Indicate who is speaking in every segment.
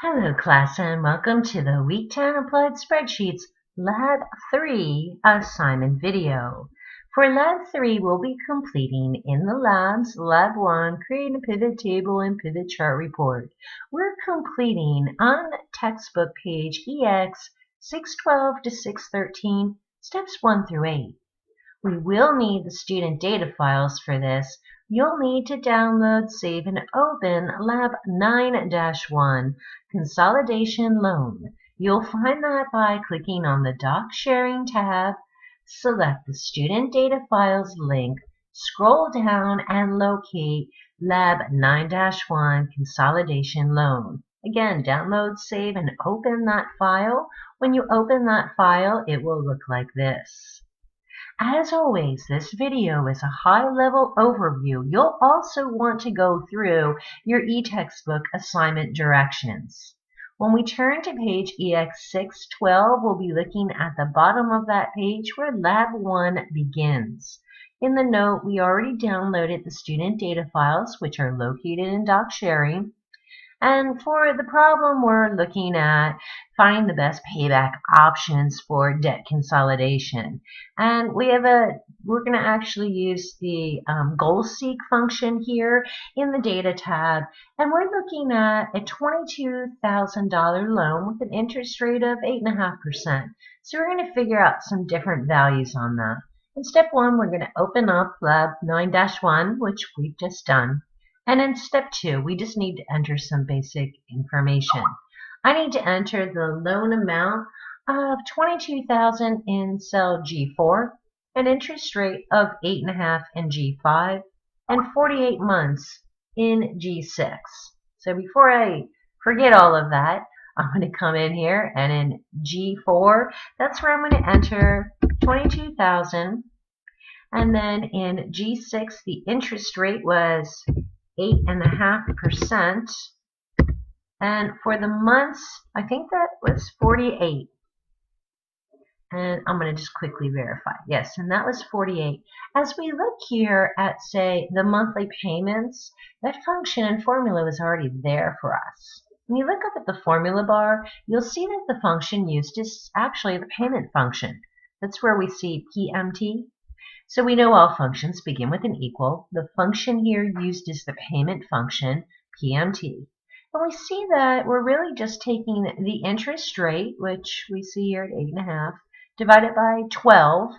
Speaker 1: Hello class and welcome to the Week 10 Applied Spreadsheets Lab 3 assignment video. For Lab 3, we'll be completing in the labs, Lab 1, creating a pivot table and pivot chart report. We're completing on textbook page EX 612 to 613, steps 1 through 8. We will need the student data files for this. You'll need to download, save, and open Lab 9-1, Consolidation Loan. You'll find that by clicking on the Doc Sharing tab, select the Student Data Files link, scroll down, and locate Lab 9-1, Consolidation Loan. Again, download, save, and open that file. When you open that file, it will look like this. As always, this video is a high-level overview. You'll also want to go through your eTextbook assignment directions. When we turn to page EX612, we'll be looking at the bottom of that page where Lab 1 begins. In the note, we already downloaded the student data files, which are located in Doc Sharing. And for the problem, we're looking at finding the best payback options for debt consolidation. And we're going to actually use the goal seek function here in the data tab. And we're looking at a $22,000 loan with an interest rate of 8.5%. So we're going to figure out some different values on that. In step 1, we're going to open up Lab 9-1, which we've just done. And in step 2, we just need to enter some basic information. I need to enter the loan amount of $22,000 in cell G4, an interest rate of 8.5 in G5, and 48 months in G6. So before I forget all of that, I'm going to come in here, and in G4, that's where I'm going to enter 22,000. And then in G6, the interest rate was 8.5%, and for the months, I think that was 48. And I'm going to just quickly verify. Yes, and that was 48. As we look here at, say, the monthly payments, that function and formula was already there for us. When you look up at the formula bar, you'll see that the function used is actually the payment function. That's where we see PMT. So we know all functions begin with an equal. The function here used is the payment function, PMT. And we see that we're really just taking the interest rate, which we see here at 8.5, divided by 12.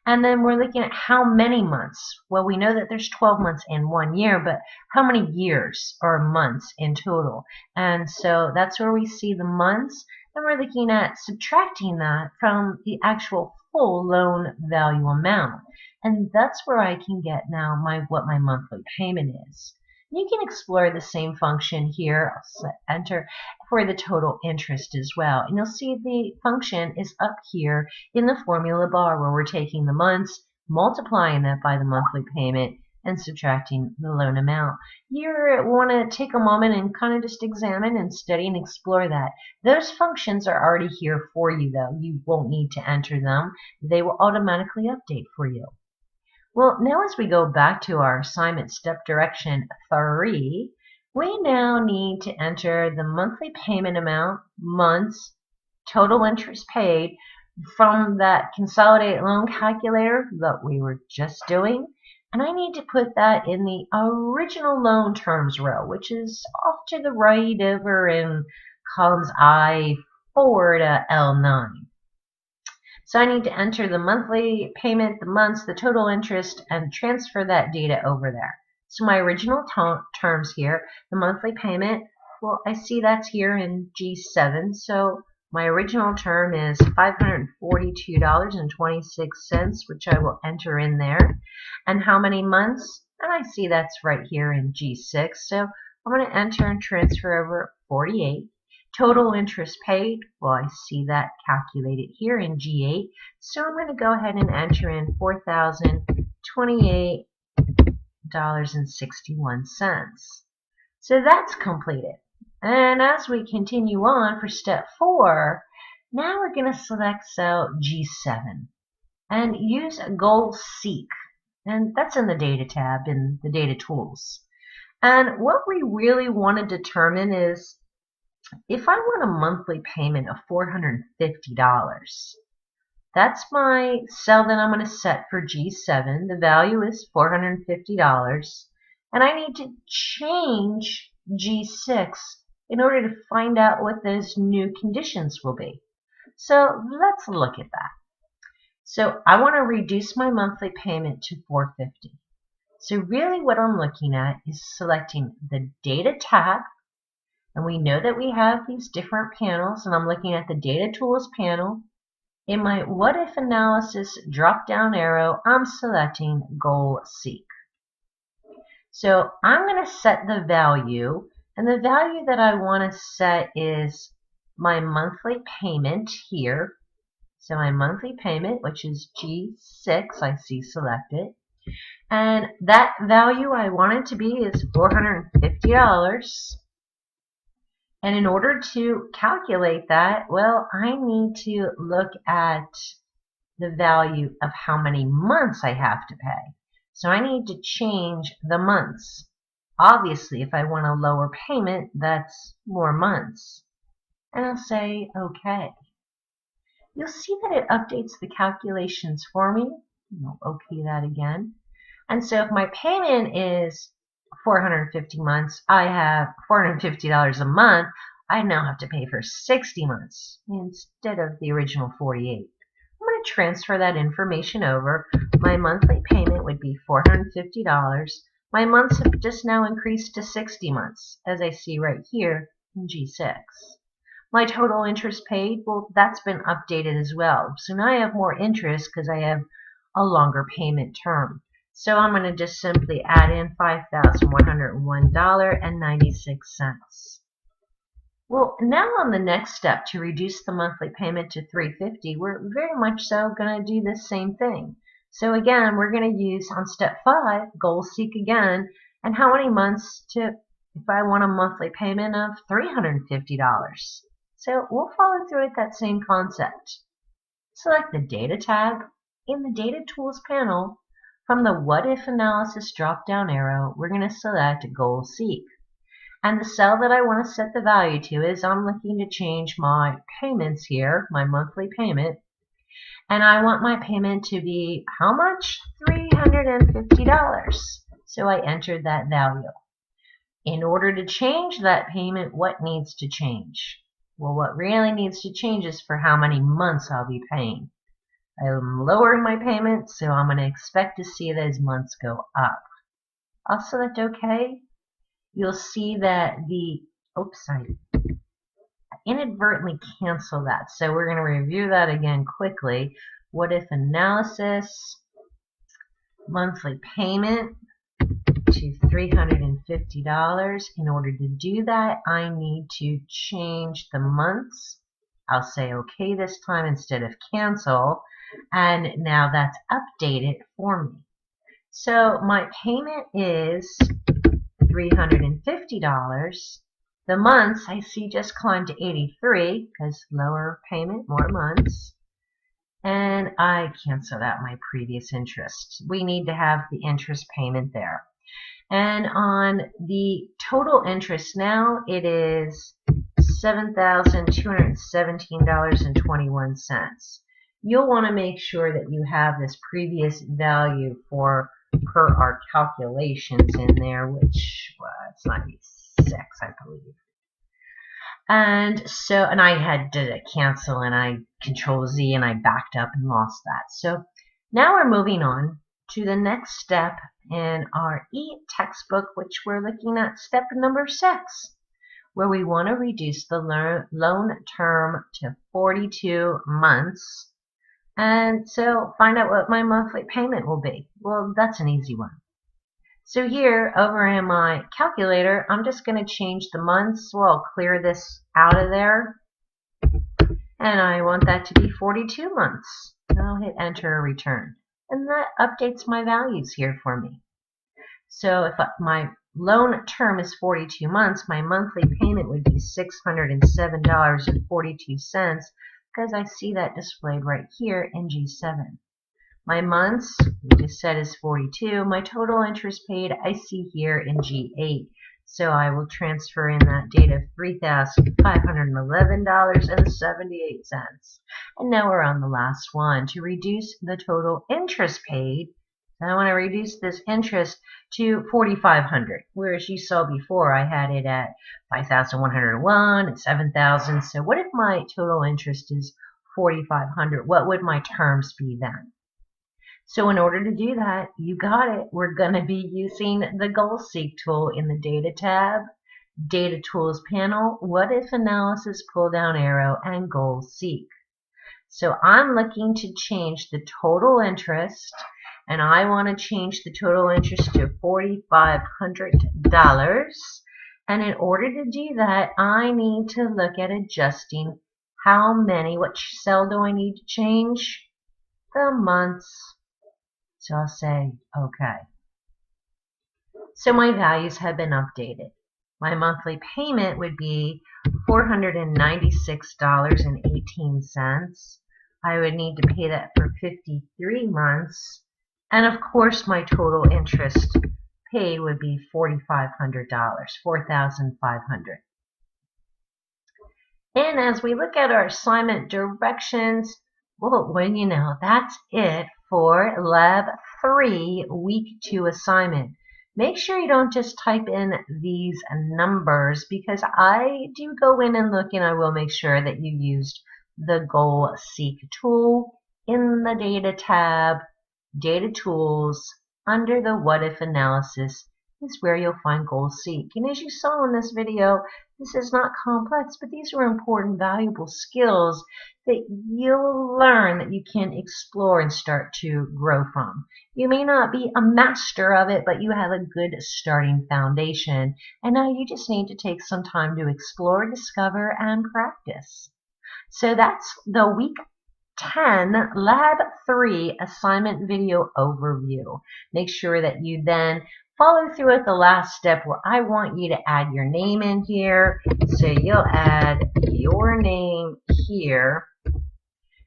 Speaker 1: And then we're looking at how many months. Well, we know that there's 12 months in 1 year, but how many years or months in total? And so that's where we see the months. And we're looking at subtracting that from the actual full loan value amount. And that's where I can get now what my monthly payment is. You can explore the same function here. I'll enter for the total interest as well. And you'll see the function is up here in the formula bar where we're taking the months, multiplying that by the monthly payment, and subtracting the loan amount. You want to take a moment and kind of just examine and study and explore that. Those functions are already here for you, though. You won't need to enter them. They will automatically update for you. Well, now as we go back to our assignment step direction 3, we now need to enter the monthly payment amount, months, total interest paid from that consolidated loan calculator that we were just doing. And I need to put that in the original loan terms row, which is off to the right over in columns I4 to L9. So I need to enter the monthly payment, the months, the total interest, and transfer that data over there. So my original terms here, the monthly payment, well, I see that's here in G7. So my original term is $542.26, which I will enter in there. And how many months? And I see that's right here in G6. So I'm going to enter and transfer over 48. Total interest paid, well, I see that calculated here in G8. So I'm going to go ahead and enter in $4,028.61. So that's completed. And as we continue on for step 4, now we're going to select cell G7 and use a goal seek. And that's in the data tab in the data tools. And what we really want to determine is if I want a monthly payment of $450, that's my cell that I'm going to set for G7. The value is $450, and I need to change G6 in order to find out what those new conditions will be. So let's look at that. So I want to reduce my monthly payment to $450. So really what I'm looking at is selecting the Data tab, and we know that we have these different panels, and I'm looking at the Data Tools panel. In my What If Analysis drop-down arrow, I'm selecting Goal Seek. So I'm going to set the value, and the value that I want to set is my monthly payment here. So my monthly payment, which is G6, I see selected. And that value I want it to be is $450. And in order to calculate that, well, I need to look at the value of how many months I have to pay. So I need to change the months. Obviously, if I want a lower payment, that's more months. And I'll say OK. You'll see that it updates the calculations for me. I'll OK that again. And so if my payment is 450 months, I have $450 a month. I now have to pay for 60 months instead of the original 48. I'm going to transfer that information over. My monthly payment would be $450. My months have just now increased to 60 months, as I see right here in G6. My total interest paid, well, that's been updated as well. So now I have more interest because I have a longer payment term. So I'm going to just simply add in $5,101.96. Well, now on the next step to reduce the monthly payment to $350, we're very much so going to do the same thing. So again, we're going to use on step 5, Goal Seek again, and how many months to, if I want a monthly payment of $350. So we'll follow through with that same concept. Select the Data tab. In the Data Tools panel, from the What If Analysis drop-down arrow, we're going to select Goal Seek. And the cell that I want to set the value to is I'm looking to change my payments here, my monthly payment. And I want my payment to be how much? $350. So I entered that value. In order to change that payment, what needs to change? Well, what really needs to change is for how many months I'll be paying. I'm lowering my payment, so I'm going to expect to see those months go up. I'll select OK. You'll see that I inadvertently cancel that. So we're going to review that again quickly. What If Analysis, monthly payment to $350. In order to do that, I need to change the months. I'll say OK this time instead of cancel. And now that's updated for me. So my payment is $350. The months I see just climbed to 83 because lower payment, more months. And I canceled out my previous interest. We need to have the interest payment there. And on the total interest now, it is $7,217.21. You'll want to make sure that you have this previous value per our calculations in there, which was 96, I believe. And so, and I had to cancel, and I Control Z, and I backed up and lost that. So now we're moving on to the next step in our e-textbook, which we're looking at step number 6, where we want to reduce the loan term to 42 months. And so find out what my monthly payment will be. Well, that's an easy one. So here, over in my calculator, I'm just going to change the months. Well, I'll clear this out of there. And I want that to be 42 months. And I'll hit enter or return. And that updates my values here for me. So if my loan term is 42 months, my monthly payment would be $607.42, because I see that displayed right here in G7. My months, we just said, is 42. My total interest paid I see here in G8. So I will transfer in that data of $3,511.78. And now we're on the last one. To reduce the total interest paid, I want to reduce this interest to $4,500, whereas you saw before I had it at $5,101 and $7,000. So what if my total interest is $4,500? What would my terms be then? So in order to do that, you got it. We're going to be using the Goal Seek tool in the Data tab, Data Tools panel, What If Analysis pull down arrow, and Goal Seek. So I'm looking to change the total interest, and I want to change the total interest to $4,500. And in order to do that, I need to look at adjusting which cell do I need to change? The months. So I'll say OK. So my values have been updated. My monthly payment would be $496.18. I would need to pay that for 53 months. And of course, my total interest paid would be $4,500, $4,500. And as we look at our assignment directions, well, you know, that's it for Lab 3, Week 2 assignment. Make sure you don't just type in these numbers, because I do go in and look, and I will make sure that you used the Goal Seek tool in the Data tab, Data Tools, under the What If Analysis is where you'll find Goal Seek. And as you saw in this video, this is not complex, but these are important, valuable skills that you'll learn that you can explore and start to grow from. You may not be a master of it, but you have a good starting foundation. And now you just need to take some time to explore, discover, and practice. So that's the Week 10 Lab 3 assignment video overview. Make sure that you then follow through at the last step where I want you to add your name in here. So you'll add your name here,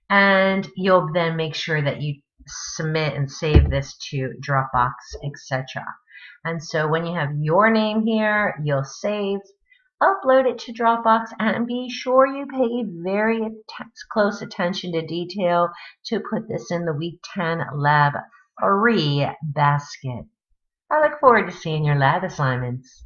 Speaker 1: and you'll then make sure that you submit and save this to Dropbox, etc. And so when you have your name here, you'll save, upload it to Dropbox, and be sure you pay very close attention to detail to put this in the Week 10 Lab 3 basket. I look forward to seeing your lab assignments.